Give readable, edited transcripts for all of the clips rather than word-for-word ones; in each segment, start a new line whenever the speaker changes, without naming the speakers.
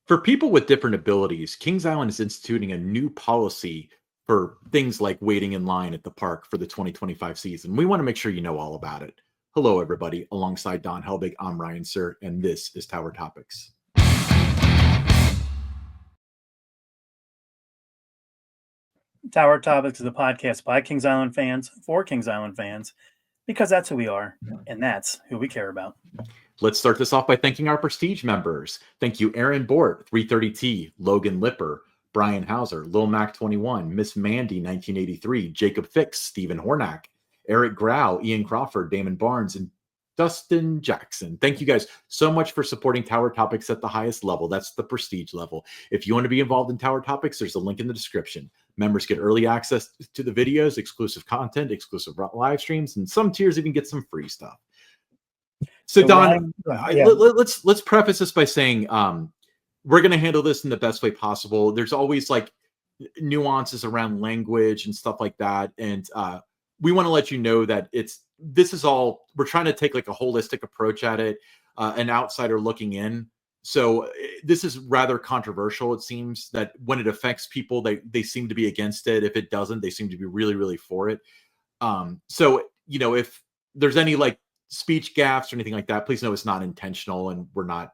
For people with different abilities, Kings Island is instituting a new policy for things like waiting in line at the park for the 2025 season. We want to make sure you know all about it. Hello, everybody. Alongside Don Helbig, I'm Ryan Sir, and this is Tower Topics.
Tower Topics is a podcast by Kings Island fans for Kings Island fans, because that's who we are, and that's who we care about.
Let's start this off by thanking our Prestige members. Thank you, Aaron Bort, 330T, Logan Lipper, Brian Hauser, Lil Mac 21, Miss Mandy 1983, Jacob Fix, Stephen Hornack, Eric Grau, Ian Crawford, Damon Barnes, and Dustin Jackson. Thank you guys so much for supporting Tower Topics at the highest level. That's the Prestige level. If you want to be involved in Tower Topics, there's a link in the description. Members get early access to the videos, exclusive content, exclusive live streams, and some tiers even get some free stuff. So Don, let's preface this by saying we're going to handle this in the best way possible. There's always like nuances around language and stuff like that, and we want to let you know that this is all we're trying to take like a holistic approach at it, an outsider looking in. So this is rather controversial. It seems that when it affects people, they seem to be against it. If it doesn't, they seem to be really, really for it. So if there's any like speech gaffes or anything like that, please know it's not intentional and we're not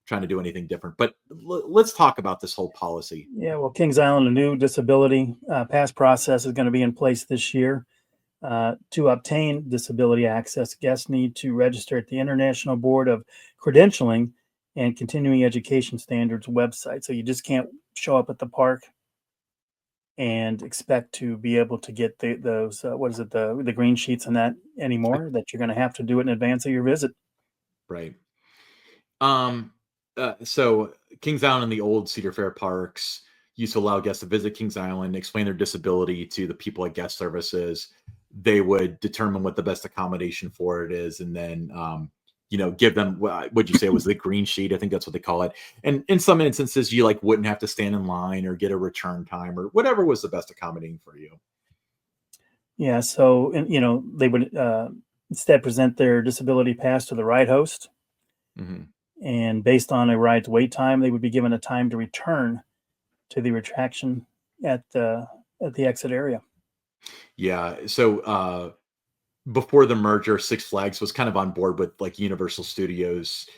trying to do anything different. But let's talk about this whole policy.
Yeah, well, Kings Island, a new disability pass process is going to be in place this year. To obtain disability access, guests need to register at the International Board of Credentialing and Continuing Education Standards website. So you just can't show up at the park and expect to be able to get those the green sheets and that anymore. That you're going to have to do it in advance of your visit.
Right. So Kings Island and the old Cedar Fair parks used to allow guests to visit Kings Island, explain their disability to the people at guest services. They would determine what the best accommodation for it is, and then give them what'd you say it was the green sheet? I think that's what they call it. And in some instances, you like wouldn't have to stand in line or get a return time or whatever was the best accommodating for you.
Yeah. So they would instead present their disability pass to the ride host, and based on a ride's wait time, they would be given a time to return to the attraction at the exit area.
Yeah. So before the merger, Six Flags was kind of on board with like Universal Studios.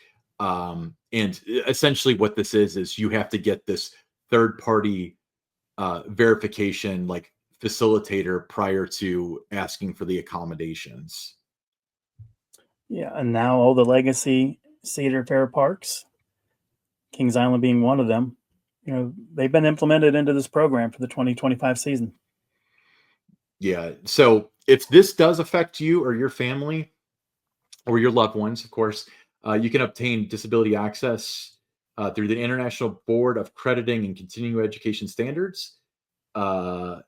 And essentially what this is you have to get this third party verification, like facilitator prior to asking for the accommodations.
Yeah. And now all the legacy Cedar Fair parks, Kings Island being one of them, they've been implemented into this program for the 2025 season.
Yeah. So if this does affect you or your family or your loved ones, of course, you can obtain disability access through the International Board of Crediting and Continuing Education Standards. And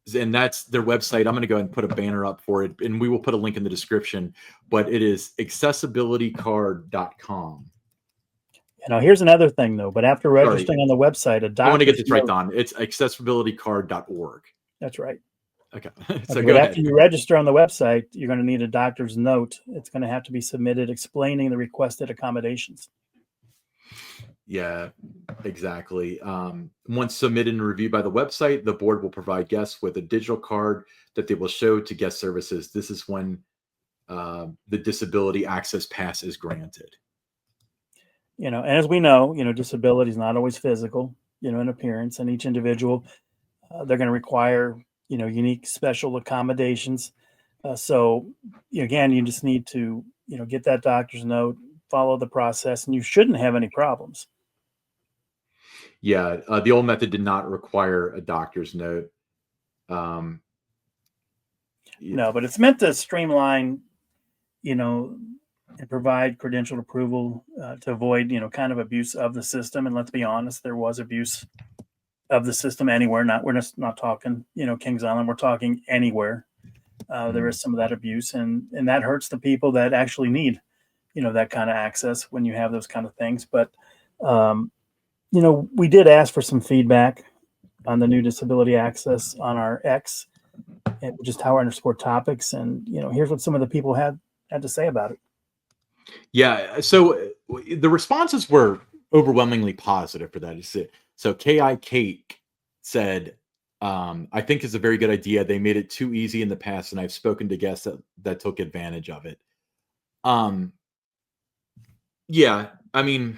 that's their website. I'm going to go ahead and put a banner up for it, and we will put a link in the description, but it is accessibilitycard.com.
Here's another thing, though. But after registering on the website,
I want to get this right, Don. It's accessibilitycard.org.
That's right.
Okay.
So but after you register on the website, you're going to need a doctor's note. It's going to have to be submitted explaining the requested accommodations.
Yeah, exactly. Once submitted and reviewed by the website, the board will provide guests with a digital card that they will show to guest services. This is when the disability access pass is granted.
And as we know, disability is not always physical, in appearance, and each individual, they're going to require unique special accommodations. So again, you just need to, get that doctor's note, follow the process, and you shouldn't have any problems.
Yeah. The old method did not require a doctor's note.
No, but it's meant to streamline, and provide credentialed approval to avoid, kind of abuse of the system. And let's be honest, there was abuse of the system anywhere. We're just not talking, Kings Island. We're talking anywhere. There is some of that abuse, and that hurts the people that actually need, that kind of access when you have those kind of things. But, we did ask for some feedback on the new disability access on our X, which is Tower_Topics. And, here's what some of the people had to say about it.
Yeah. So the responses were overwhelmingly positive for that. So Ki Cake said, I think it's a very good idea. They made it too easy in the past, and I've spoken to guests that took advantage of it. Yeah, I mean,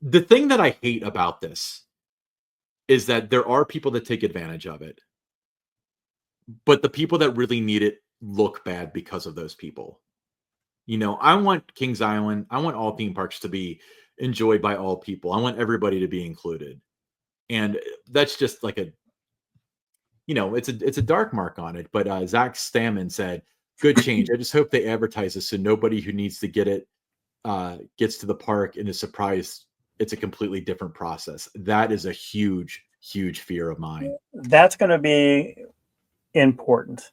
the thing that I hate about this is that there are people that take advantage of it, but the people that really need it look bad because of those people. You know, I want Kings Island, I want all theme parks to be enjoyed by all people. I want everybody to be included. And that's just like it's a dark mark on it. But Zach Stammen said, good change. I just hope they advertise this so nobody who needs to get it gets to the park and is surprised it's a completely different process. That is a huge, huge fear of mine.
That's going to be important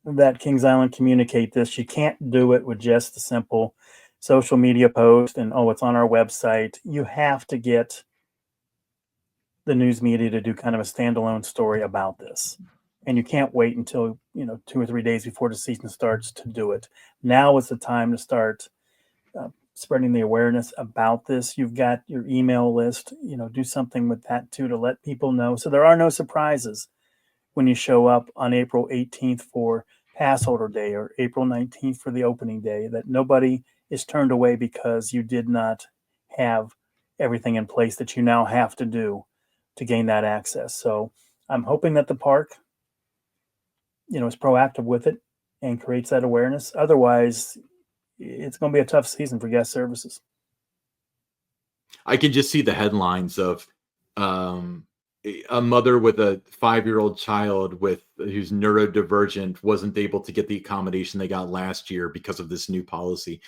that Kings Island communicate this. You can't do it with just the simple social media post and, oh, it's on our website. You have to get the news media to do kind of a standalone story about this. And you can't wait until, 2 or 3 days before the season starts to do it. Now is the time to start spreading the awareness about this. You've got your email list, do something with that too, to let people know. So there are no surprises when you show up on April 18th for pass holder day or April 19th for the opening day, that nobody is turned away because you did not have everything in place that you now have to do to gain that access. So I'm hoping that the park, is proactive with it and creates that awareness. Otherwise, it's going to be a tough season for guest services.
I can just see the headlines of a mother with a 5-year-old child who's neurodivergent wasn't able to get the accommodation they got last year because of this new policy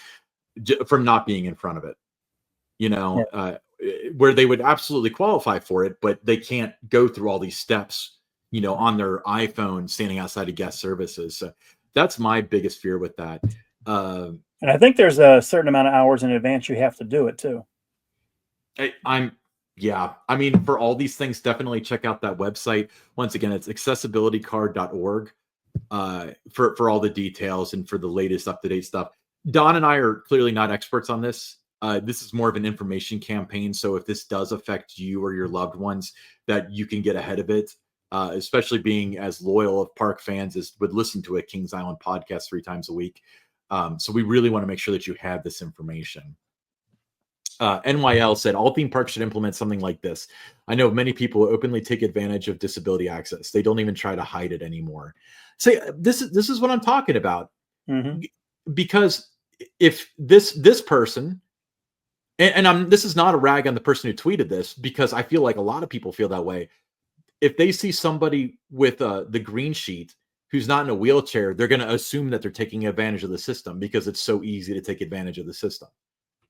from not being in front of it. Where they would absolutely qualify for it, but they can't go through all these steps, on their iPhone standing outside of guest services. So that's my biggest fear with that.
And I think there's a certain amount of hours in advance you have to do it too.
I mean, for all these things, definitely check out that website. Once again, it's accessibilitycard.org for all the details and for the latest up-to-date stuff. Don and I are clearly not experts on this. This is more of an information campaign. So if this does affect you or your loved ones, that you can get ahead of it, especially being as loyal of park fans as would listen to a Kings Island podcast 3 times a week. So we really want to make sure that you have this information. NYL said, all theme parks should implement something like this. I know many people openly take advantage of disability access. They don't even try to hide it anymore. Say, this is what I'm talking about.
Mm-hmm.
Because if this person, and this is not a rag on the person who tweeted this, because I feel like a lot of people feel that way. If they see somebody with the green sheet who's not in a wheelchair, they're going to assume that they're taking advantage of the system because it's so easy to take advantage of the system.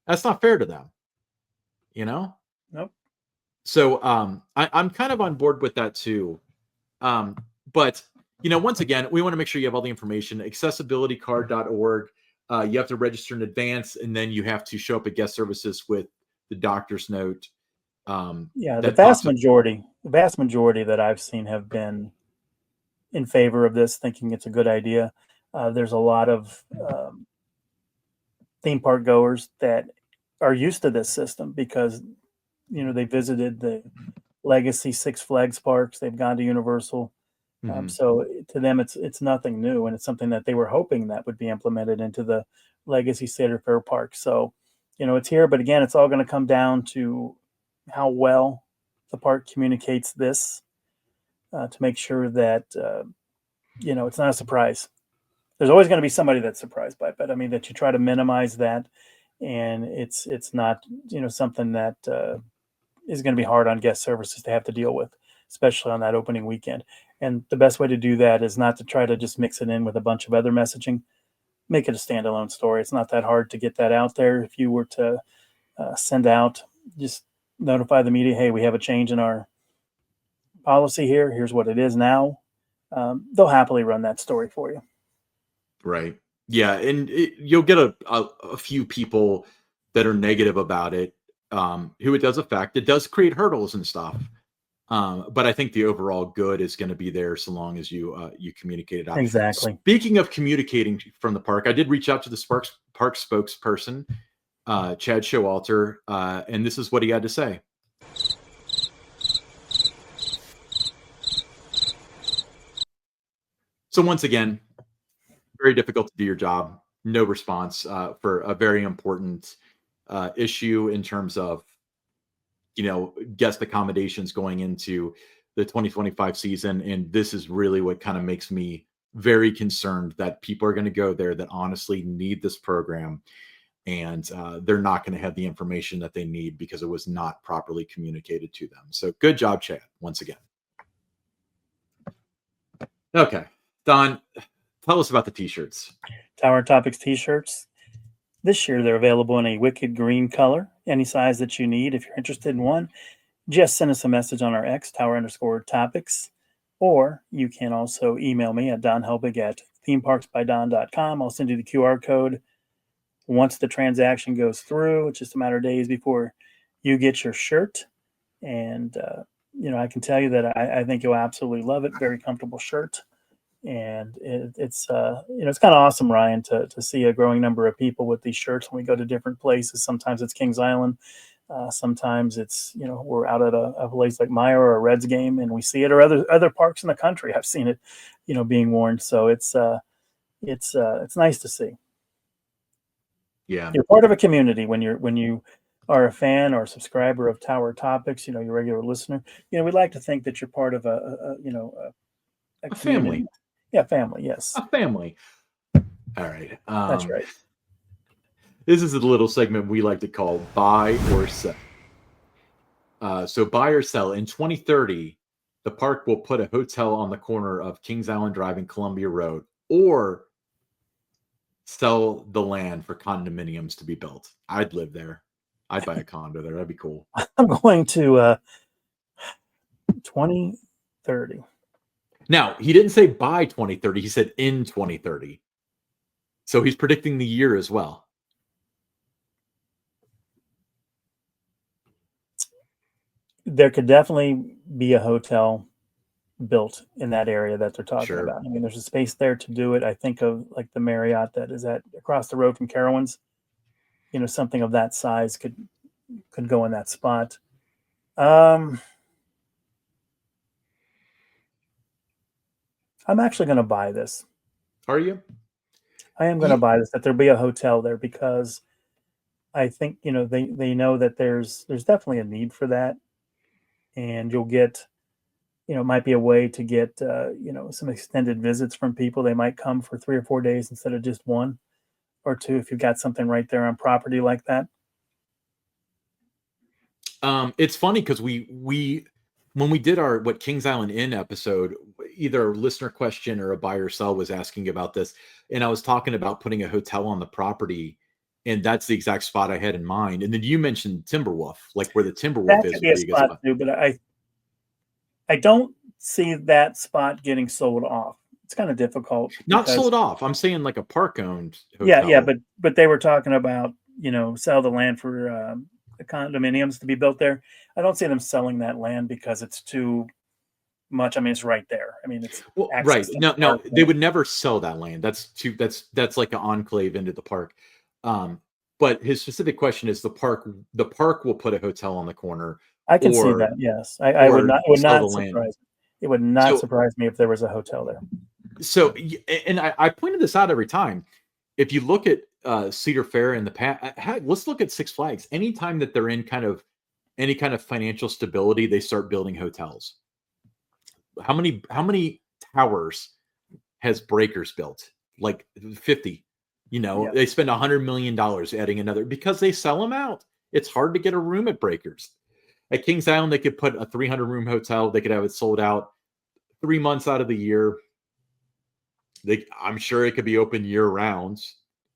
That's not fair to them,
Nope.
So I'm kind of on board with that too. But once again, we want to make sure you have all the information. Accessibilitycard.org. You have to register in advance, and then you have to show up at guest services with the doctor's note.
The vast majority that I've seen have been in favor of this, thinking it's a good idea. There's a lot of theme park goers that are used to this system because, they visited the legacy Six Flags parks. They've gone to Universal.
Mm-hmm.
So to them, it's nothing new. And it's something that they were hoping that would be implemented into the legacy Cedar Fair park. So, it's here, but again, it's all going to come down to how well the park communicates this to make sure that, it's not a surprise. There's always going to be somebody that's surprised by it, but I mean, that you try to minimize that. And it's not, something that is going to be hard on guest services to have to deal with, especially on that opening weekend. And the best way to do that is not to try to just mix it in with a bunch of other messaging. Make it a standalone story. It's not that hard to get that out there. If you were to send out, just notify the media, hey, we have a change in our policy here. Here's what it is now. They'll happily run that story for you.
Right. Yeah. And you'll get a few people that are negative about it, who it does affect. It does create hurdles and stuff. But I think the overall good is going to be there so long as you communicate it out.
Exactly.
Speaking of communicating from the park, I did reach out to the park spokesperson Chad Showalter, and this is what he had to say. So once again, very difficult to do your job. No response for a very important issue in terms of, guest accommodations going into the 2025 season. And this is really what kind of makes me very concerned that people are going to go there that honestly need this program. And they're not going to have the information that they need because it was not properly communicated to them. So good job, Chad, once again. Okay, Don, tell us about the t-shirts.
Tower Topics t-shirts. This year, they're available in a wicked green color, any size that you need. If you're interested in one, just send us a message on our X, Tower_Topics, or you can also email me at donhelbig@themeparksbydon.com. I'll send you the QR code. Once the transaction goes through, it's just a matter of days before you get your shirt. And, I can tell you that I think you'll absolutely love it. Very comfortable shirt. And it's kind of awesome, Ryan, to see a growing number of people with these shirts when we go to different places. Sometimes it's Kings Island. Sometimes it's, we're out at a place like Meyer or a Reds game and we see it, or other parks in the country. I've seen it, being worn. So it's nice to see.
Yeah.
You're part of a community when you are a fan or a subscriber of Tower Topics, your regular listener. We'd like to think that you're part of a
family.
Yeah, family, yes.
A family. All right.
That's right.
This is a little segment we like to call Buy or Sell. So buy or sell. In 2030, the park will put a hotel on the corner of Kings Island Drive and Columbia Road, or sell the land for condominiums to be built. I'd live there. I'd buy a condo there. That'd be cool.
I'm going to 2030.
Now, he didn't say by 2030. He said in 2030. So he's predicting the year as well.
There could definitely be a hotel built in that area that they're talking
Sure.
about. I mean, there's a space there to do it. I think of like the Marriott that is across the road from Carowinds. Something of that size could go in that spot. I'm actually going to buy this.
Are you?
I am going to buy this, that there'll be a hotel there, because I think, they know that there's definitely a need for that. And you'll get, it might be a way to get, some extended visits from people. They might come for 3 or 4 days instead of just 1 or 2, if you've got something right there on property like that.
It's funny because we when we did our What Kings Island Inn episode, either a listener question or a buy or sell was asking about this, and I was talking about putting a hotel on the property, and that's the exact spot I had in mind. And then you mentioned Timberwolf, like where the Timberwolf
That
is.
could be a spot too, but I don't see that spot getting sold off. It's kind of difficult.
Not sold off. I'm saying like a park owned
hotel. Yeah, but they were talking about, sell the land for the condominiums to be built there. I don't see them selling that land because it's too much. I mean, it's right there. I mean, it's
right. No, they would never sell that land. That's like an enclave into the park. But his specific question is the park will put a hotel on the corner.
I can see that. Yes. I would not, it would not surprise me if there was a hotel there.
So, and I pointed this out every time. If you look at Cedar Fair in the past, let's look at Six Flags. Anytime that they're in any kind of financial stability, they start building hotels. How many towers has Breakers built? Like 50. They spend $100 million adding another because they sell them out. It's hard to get a room at Breakers. At Kings Island, they could put a 300-room hotel. They could have it sold out 3 months out of the year. I'm sure it could be open year-round.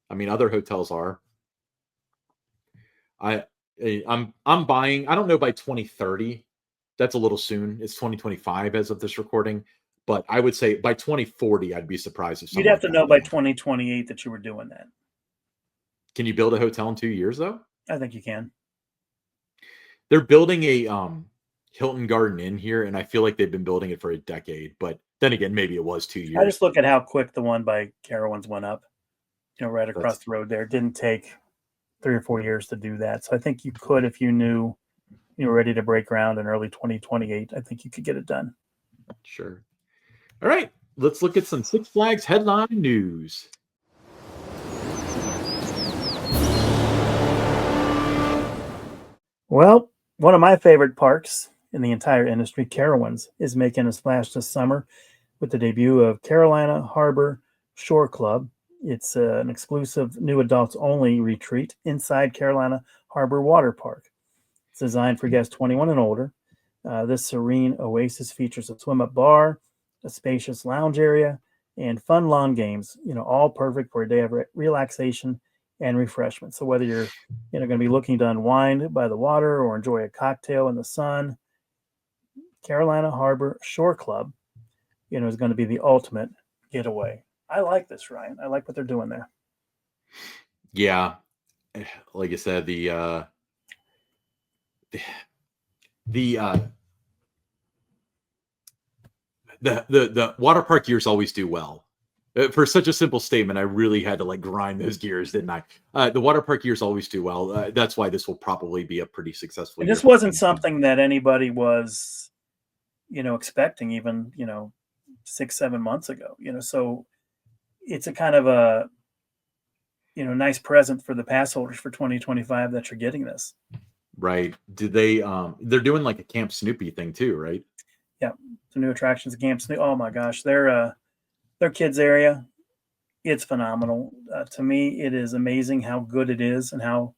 I mean, other hotels are. I'm buying. I don't know by 2030. That's a little soon. It's 2025 as of this recording. But I would say by 2040, I'd be surprised if
you'd have to know by 2028 that you were doing that.
Can you build a hotel in 2 years, though?
I think you can.
They're building a Hilton Garden Inn here, and I feel like they've been building it for a decade. But then again, maybe it was 2 years.
I just look at how quick the one by Carowinds went up. Right across the road there. It didn't take 3 or 4 years to do that. So I think you could, if you knew you were ready to break ground in early 2028, I think you could get it done.
Sure. All right. Let's look at some Six Flags headline news.
Well, one of my favorite parks in the entire industry, Carowinds, is making a splash this summer with the debut of Carolina Harbor Shore Club. It's an exclusive new adults only retreat inside Carolina Harbor Water Park. It's designed for guests 21 and older. This serene oasis features a swim-up bar, a spacious lounge area, and fun lawn games, all perfect for a day of relaxation and refreshment. So whether you're going to be looking to unwind by the water or enjoy a cocktail in the sun, Carolina Harbor Shore Club, is going to be the ultimate getaway. I like this, Ryan. I like what they're doing there.
Yeah. Like I said, the water park years always do well. For such a simple statement, I really had to grind those gears, didn't I? The water park years always do well. That's why this will probably be a pretty successful year.
This wasn't something that anybody was, expecting even, 6-7 months ago, so it's a kind of a, nice present for the pass holders for 2025 that you're getting this.
Right. Did they, they're doing like a Camp Snoopy thing too, right?
Yeah. Some new attractions at Camp Snoopy. Oh my gosh. Their kids area, it's phenomenal. To me, it is amazing how good it is and how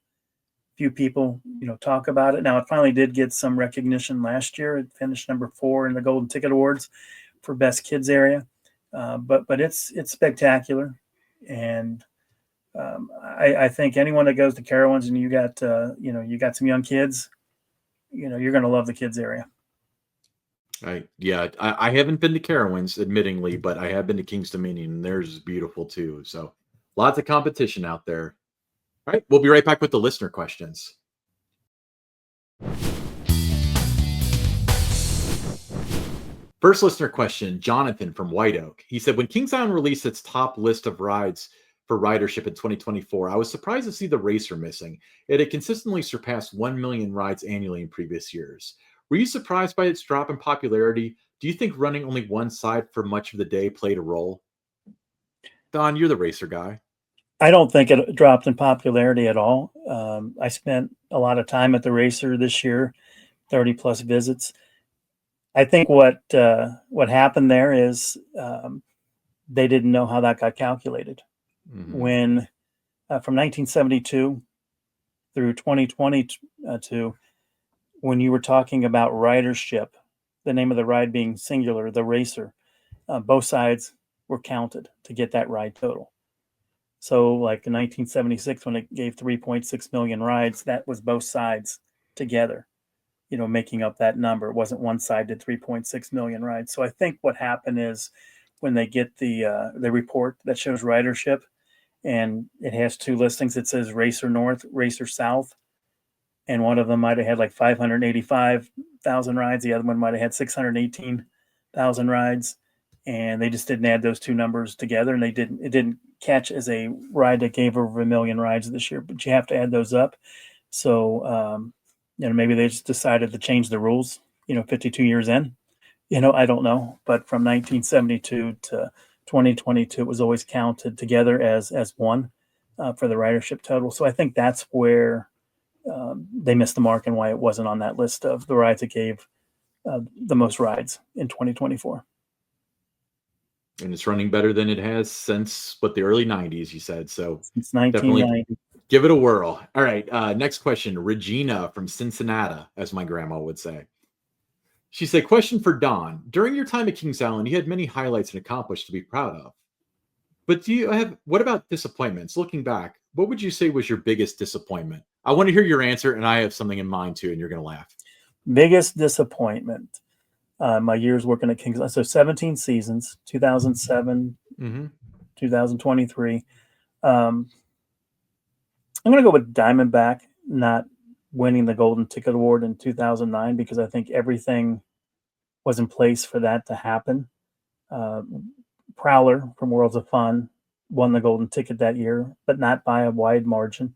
few people, talk about it. Now, it finally did get some recognition last year. It finished number 4 in the Golden Ticket Awards for Best Kids Area. But it's spectacular. And I think anyone that goes to Carowinds and you got some young kids, you're going to love the kids area.
Yeah, I haven't been to Carowinds, admittingly, but I have been to King's Dominion, and theirs is beautiful too. So lots of competition out there. All right, we'll be right back with the listener questions. First listener question, Jonathan from White Oak. He said, when Kings Island released its top list of rides for ridership in 2024, I was surprised to see the Racer missing. It had consistently surpassed 1 million rides annually in previous years. Were you surprised by its drop in popularity? Do you think running only one side for much of the day played a role? Don, you're the Racer guy.
I don't think it dropped in popularity at all. I spent a lot of time at the Racer this year, 30 plus visits. I think what happened there is they didn't know how that got calculated. Mm-hmm. When from 1972 through 2022, when you were talking about ridership, the name of the ride being singular, the Racer, both sides were counted to get that ride total. So like in 1976, when it gave 3.6 million rides, that was both sides together, making up that number. It wasn't one side did 3.6 million rides. So I think what happened is when they get the report that shows ridership, and it has 2 listings, it says Racer North, Racer South, and one of them might have had like 585,000 rides. The other one might have had 618,000 rides, and they just didn't add those 2 numbers together, and it didn't catch as a ride that gave over 1 million rides this year. But you have to add those up. So maybe they just decided to change the rules. 52 years in. I don't know. But from 1972 to 2022, it was always counted together as one for the ridership total. So I think that's where they missed the mark and why it wasn't on that list of the rides that gave the most rides in 2024.
And it's running better than it has since the early 90s, you said. So
since 1990.
Give it a whirl. All right. Next question, Regina from Cincinnati, as my grandma would say. She said, question for Don. During your time at Kings Island, you had many highlights and accomplished to be proud of. But what about disappointments? Looking back, what would you say was your biggest disappointment? I want to hear your answer, and I have something in mind too, and you're going to laugh.
Biggest disappointment. My years working at Kings Island. So 17 seasons, 2007, 2023. I'm going to go with Diamondback not winning the Golden Ticket Award in 2009 because I think everything was in place for that to happen. Prowler from Worlds of Fun won the Golden Ticket that year, but not by a wide margin.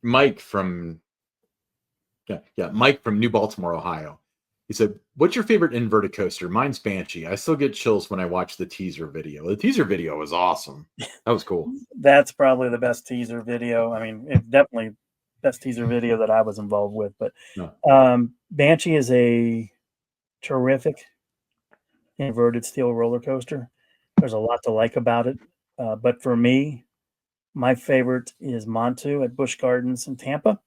Mike from Mike from New Baltimore, Ohio. He said, "What's your favorite inverted coaster?" Mine's Banshee. I still get chills when I watch the teaser video. The teaser video was awesome. That was cool.
That's probably the best teaser video. I mean, it's definitely best teaser video that I was involved with. But
No.
Banshee is a terrific inverted steel roller coaster. There's a lot to like about it. But for me, my favorite is Montu at Busch Gardens in Tampa.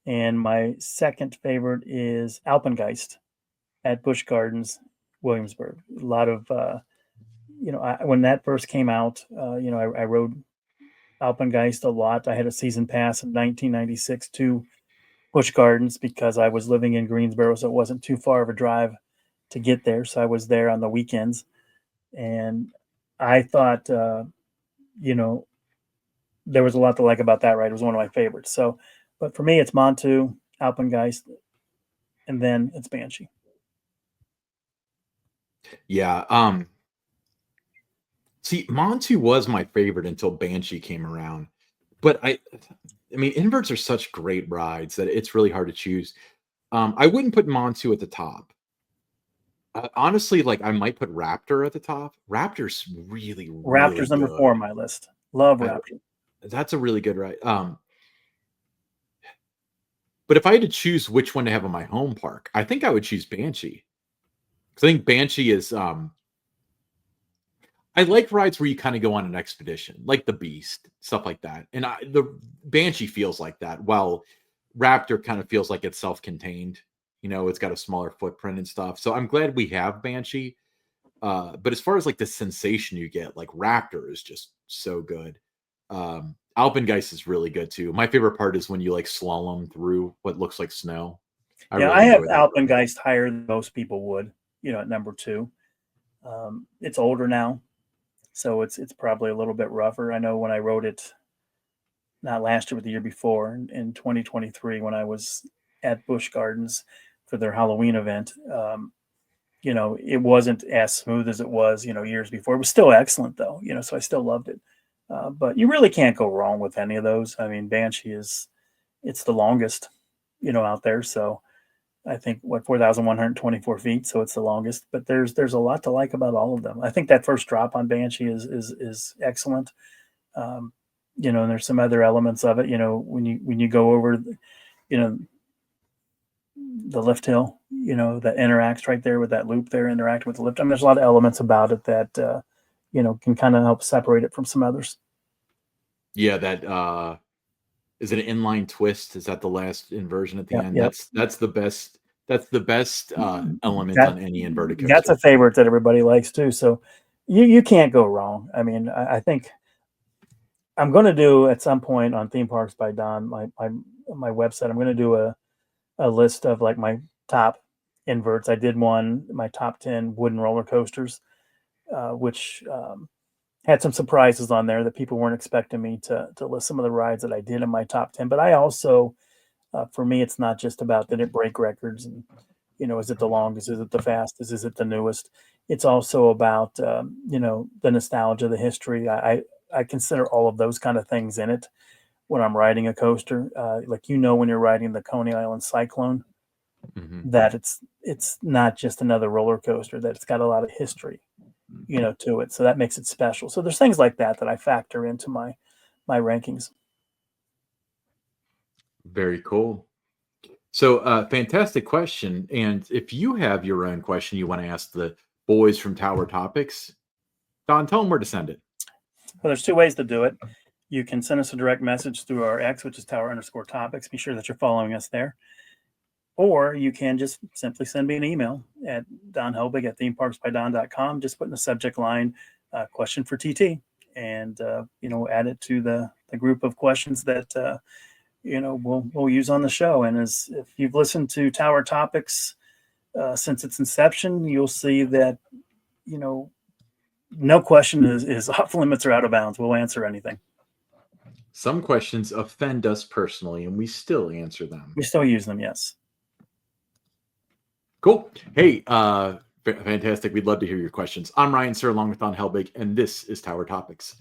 And my second favorite is Alpengeist at Busch Gardens, Williamsburg. A lot of, when that first came out, I rode Alpengeist a lot. I had a season pass in 1996 to Busch Gardens because I was living in Greensboro, so it wasn't too far of a drive to get there. So I was there on the weekends. And I thought, there was a lot to like about that ride. It was one of my favorites. So, but for me, it's Montu, Alpengeist, and then it's Banshee.
Yeah. See, Montu was my favorite until Banshee came around. But I mean, inverts are such great rides that it's really hard to choose. I wouldn't put Montu at the top. Honestly, like I might put Raptor at the top. Raptor's really, really
Raptor's number
good.
4 on my list. Love Raptor.
That's a really good ride. But if I had to choose which one to have in my home park, I think I would choose Banshee. Because I think Banshee is I like rides where you kind of go on an expedition, like the Beast, stuff like that. And the Banshee feels like that, while Raptor kind of feels like it's self-contained. It's got a smaller footprint and stuff. So I'm glad we have Banshee. But as far as like the sensation you get, like Raptor is just so good. Alpengeist is really good too. My favorite part is when you like slalom through what looks like snow.
I have Alpengeist higher than most people would, at number 2. It's older now, so it's probably a little bit rougher. I know when I rode it, not last year, but the year before, in 2023, when I was at Busch Gardens for their Halloween event, it wasn't as smooth as it was, years before. It was still excellent though, so I still loved it. But you really can't go wrong with any of those. I mean, Banshee it's the longest, out there. So I think 4,124 feet. So it's the longest, but there's a lot to like about all of them. I think that first drop on Banshee is excellent. And there's some other elements of it, when you go over, the lift hill, that interacts right there with that loop there, interacting with the lift. I mean, there's a lot of elements about it that, can kind of help separate it from some others.
Yeah, that is it an inline twist? Is that the last inversion at the end?
Yep.
That's the best. That's the best element on any inverted coaster.
That's a favorite that everybody likes too. So you can't go wrong. I mean, I think I'm going to do at some point on Theme Parks by Don, my website. I'm going to do a list of like my top inverts. I did my top 10 wooden roller coasters, which had some surprises on there that people weren't expecting me to list some of the rides that I did in my top 10. But I also, for me, it's not just about did it break records and, is it the longest? Is it the fastest? Is it the newest? It's also about, the nostalgia, the history. I consider all of those kind of things in it when I'm riding a coaster. Like, when you're riding the Coney Island Cyclone, that it's not just another roller coaster, that it's got a lot of history, to it. So that makes it special. So there's things like that I factor into my rankings.
Very cool. So fantastic question. And if you have your own question you want to ask the boys from Tower Topics, Don, tell them where to send it.
Well, there's 2 ways to do it. You can send us a direct message through our X, which is Tower_Topics. Be sure that you're following us there. Or you can just simply send me an email at donhelbig@themeparksbydon.com. Just put in the subject line, question for TT, and, add it to the group of questions that, we'll use on the show. And if you've listened to Tower Topics since its inception, you'll see that, no question is off limits or out of bounds. We'll answer anything.
Some questions offend us personally, and we still answer them.
We still use them, yes.
Cool. Hey, fantastic. We'd love to hear your questions. I'm Ryan Sir, along with Don Helbig, and this is Tower Topics.